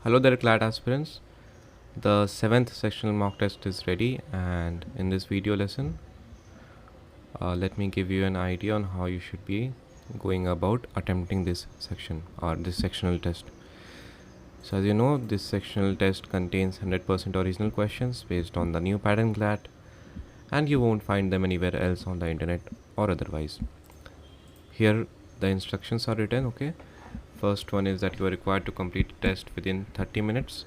Hello there, CLAT aspirants. The 7th sectional mock test is ready, and in this video lesson, let me give you an idea on how you should be going about attempting this section or this sectional test. So, as you know, this sectional test contains 100% original questions based on the new pattern CLAT, and you won't find them anywhere else on the internet or otherwise. Here, the instructions are written, okay? First one is that you are required to complete the test within 30 minutes.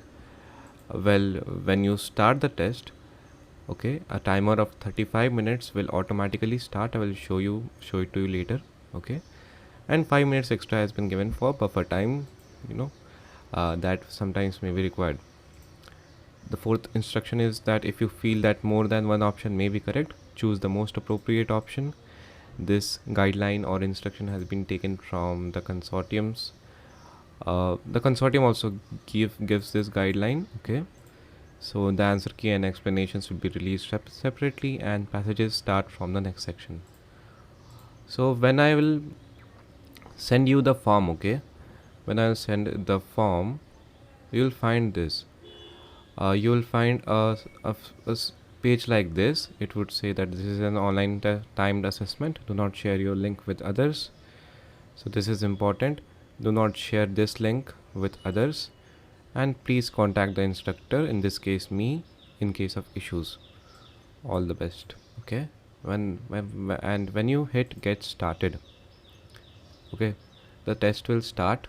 Well, when you start the test, okay, a timer of 35 minutes will automatically start. I will show it to you later, okay, and 5 minutes extra has been given for buffer time, that sometimes may be required. The fourth instruction is that if you feel that more than one option may be correct, choose the most appropriate option. This guideline or instruction has been taken from the consortiums. The consortium also gives this guideline, okay. So the answer key and explanations will be released separately, and passages start from the next section. So when I will send you the form, okay, when I'll send the form, you'll find this. You will find a page like this. It would say that this is an online timed assessment. Do not share your link with others. So this is important. Do not share this link with others, and please contact the instructor, in this case me, in case of issues. All the best. Okay, when you hit get started, okay, the test will start.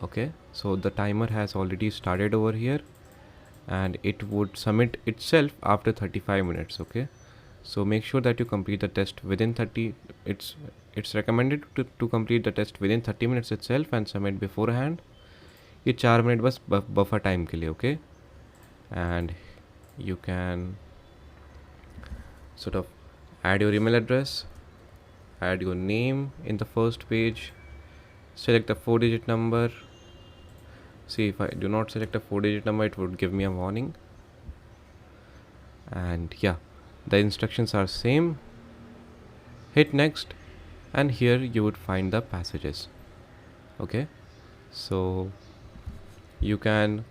Okay, so the timer has already started over here, and it would submit itself after 35 minutes. Okay, so make sure that you complete the test within 30. It's recommended to complete the test within 30 minutes itself and submit beforehand. ये 4 minute बस buffer time के लिए, okay. And you can sort of add your email address, add your name in the first page, select the 4-digit number. See, if I do not select a 4-digit number, it would give me a warning. And yeah, the instructions are same. Hit next, and here you would find the passages. Okay, so you can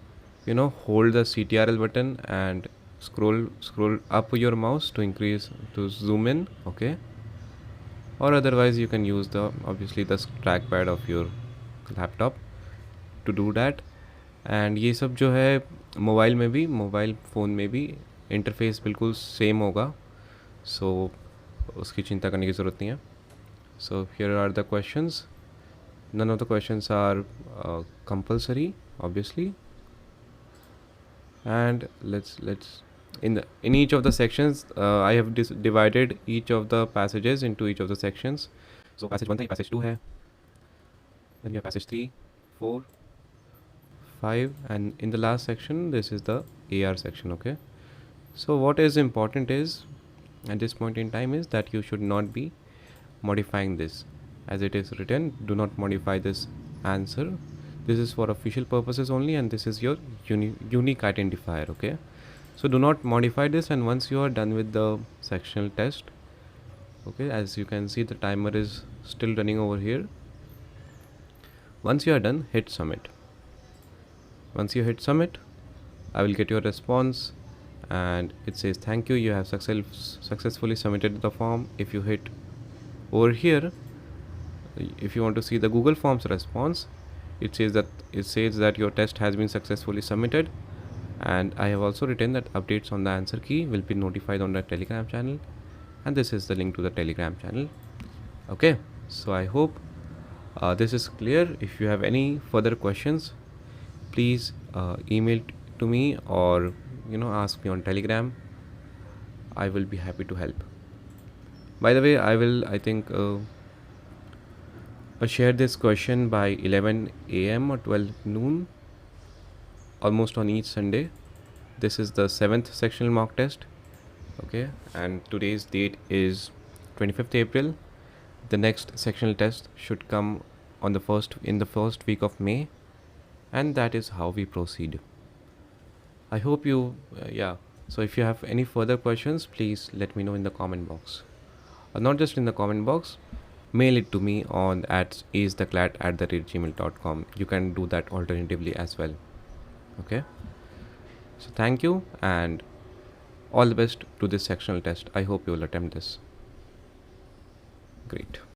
hold the CTRL button and scroll up your mouse to zoom in, okay, or otherwise you can use obviously the trackpad of your laptop to do that. And ये सब जो है mobile phone में भी interface बिल्कुल same होगा, सो उसकी चिंता करने की ज़रूरत नहीं है. So here are the questions. None of the questions are compulsory obviously, and let's in each of the sections I have divided each of the passages into each of the sections. So passage 1 था, passage 2 है, then you have passage 3, 4, 5, and in the last section this is the AR section. Okay, so what is important is at this point in time is that you should not be modifying this as it is written. Do not modify this answer. This is for official purposes only, and this is your unique identifier. Okay, so do not modify this, and once you are done with the sectional test, okay, as you can see the timer is still running over here. Once you are done, hit submit. Once you hit submit, I will get your response, and it says thank you, you have successfully submitted the form. If you hit over here, if you want to see the Google Forms response, it says that your test has been successfully submitted, and I have also written that updates on the answer key will be notified on the Telegram channel, and this is the link to the Telegram channel. Okay, so I hope this is clear. If you have any further questions, please email to me or ask me on Telegram. I will be happy to help. By the way, I think share this question by 11 a.m. or 12 noon, almost on each Sunday. This is the 7th sectional mock test, okay, and today's date is 25th April. The next sectional test should come in the first week of May, and that is how we proceed. I hope you so if you have any further questions, please let me know in the comment box, or not just in the comment box, mail it to me on at istheclat@gmail.com. You can do that alternatively as well. Okay, so thank you and all the best to this sectional test. I hope you will attempt this. Great.